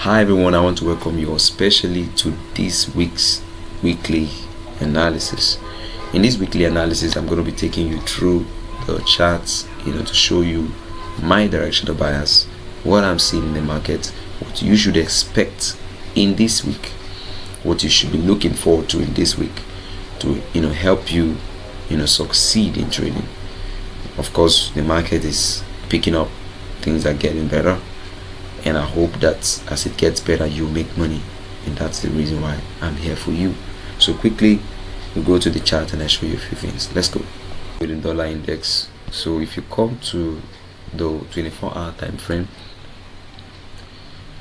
Hi everyone, I want to welcome you especially to this week's weekly analysis. In this weekly analysis, I'm going to be taking you through the charts, to show you my directional bias, what I'm seeing in the market, what you should expect in this week, what you should be looking forward to in this week to help you succeed in trading. Of course, the market is picking up, things are getting better, and I hope that as it gets better you make money, and that's the reason why I'm here for you. So quickly we'll go to the chart and I show you a few things. Let's go. With the dollar index, so if you come to the 24-hour time frame,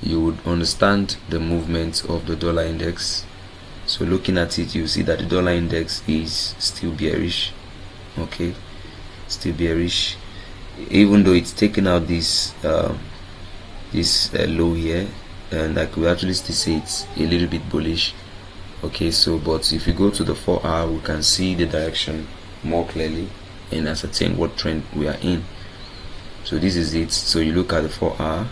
you would understand the movement of the dollar index. So looking at it, you see that the dollar index is still bearish. Okay, still bearish, even though it's taken out this low here, and I could actually still say it's a little bit bullish. Okay, so but if you go to the 4-hour, we can see the direction more clearly and ascertain what trend we are in. So this is it. So you look at the 4-hour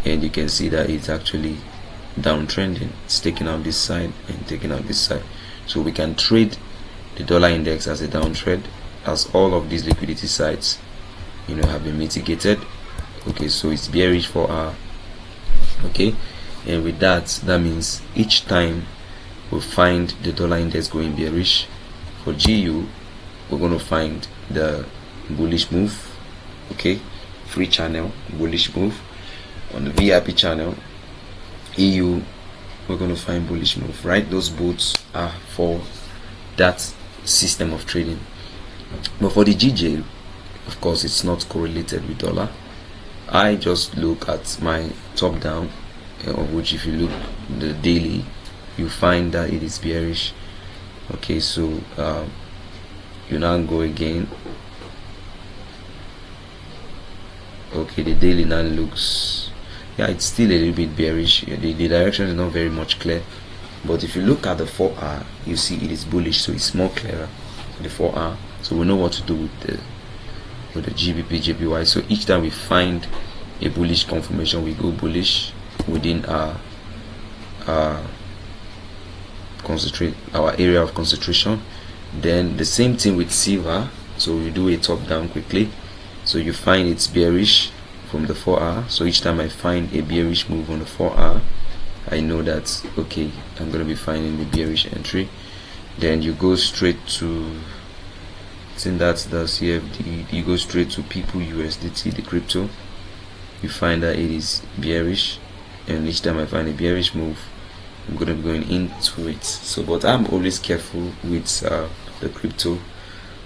and you can see that it's actually downtrending. It's taking out this side and taking out this side. So we can trade the dollar index as a downtrend, as all of these liquidity sides have been mitigated. Okay, so it's bearish for our okay, and with that means each time we find the dollar index going bearish, for GU we're going to find the bullish move. Okay, free channel bullish move. On the VIP channel EU we're going to find bullish move, right? Those both are for that system of trading. But for the GJ, of course, it's not correlated with dollar. I just look at my top down, of which if you look the daily, you find that it is bearish. Okay, so you now go again. Okay, the daily now looks, yeah, it's still a little bit bearish. The direction is not very much clear, but if you look at the 4-hour, you see it is bullish, so it's more clearer. The 4-hour, so we know what to do with the GBP JPY. So each time we find a bullish confirmation, we go bullish within our area of concentration. Then the same thing with silver, so we do a top down quickly. So you find it's bearish from the 4-hour, so each time I find a bearish move on the 4-hour, I know that okay, I'm going to be finding the bearish entry. Then you go straight to, I think that's the CFD, you go straight to people USDT, the crypto. You find that it is bearish, and each time I find a bearish move, I'm going to be going into it. So but I'm always careful with the crypto,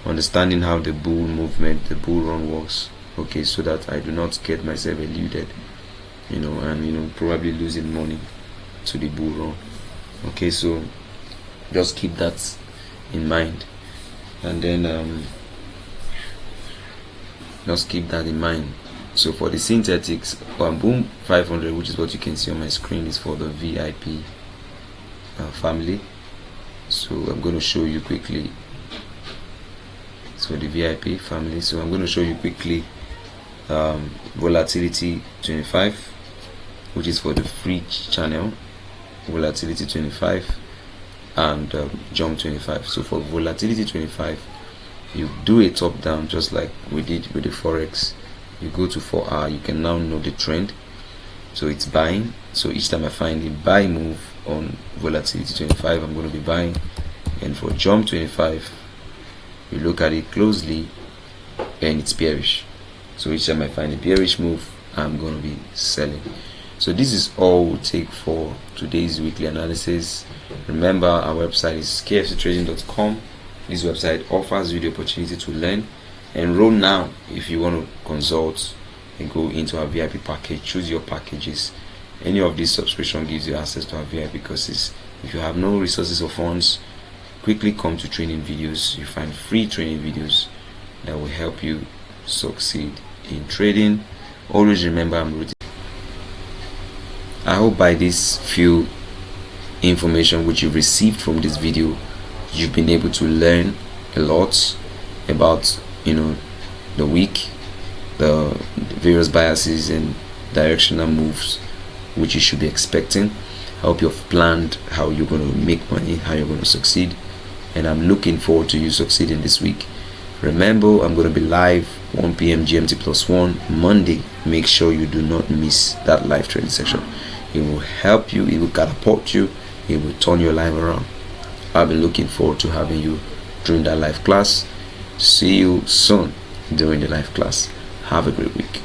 understanding how the bull movement, the bull run works, okay, so that I do not get myself eluded, and probably losing money to the bull run. Okay, so just keep that in mind, and then just keep that in mind. So for the synthetics, boom 500, which is what you can see on my screen, is for the VIP family. So I'm going to show you quickly. So the VIP family, so I'm going to show you quickly volatility 25, which is for the free channel, volatility 25, and jump 25. So for volatility 25, you do a top down just like we did with the Forex. You go to 4-hour, you can now know the trend, so it's buying. So each time I find a buy move on volatility 25, I'm going to be buying. And for jump 25, you look at it closely and it's bearish, so each time I find a bearish move, I'm going to be selling. So this is all we'll take for today's weekly analysis. Remember, our website is kfctrading.com. This website offers you the opportunity to learn. Enroll now if you want to consult and go into our VIP package. Choose your packages. Any of these subscription gives you access to our VIP courses. If you have no resources or funds, quickly come to training videos. You find free training videos that will help you succeed in trading. Always remember, I'm rooting. I hope by this few information which you've received from this video, you've been able to learn a lot about the week, the various biases and directional moves which you should be expecting. I hope you've planned how you're going to make money, how you're going to succeed, and I'm looking forward to you succeeding this week. Remember, I'm going to be live 1 p.m. GMT plus 1 Monday. Make sure you do not miss that live training session. It will help you, it will catapult you, it will turn your life around. I'll be looking forward to having you during that live class. See you soon during the live class. Have a great week.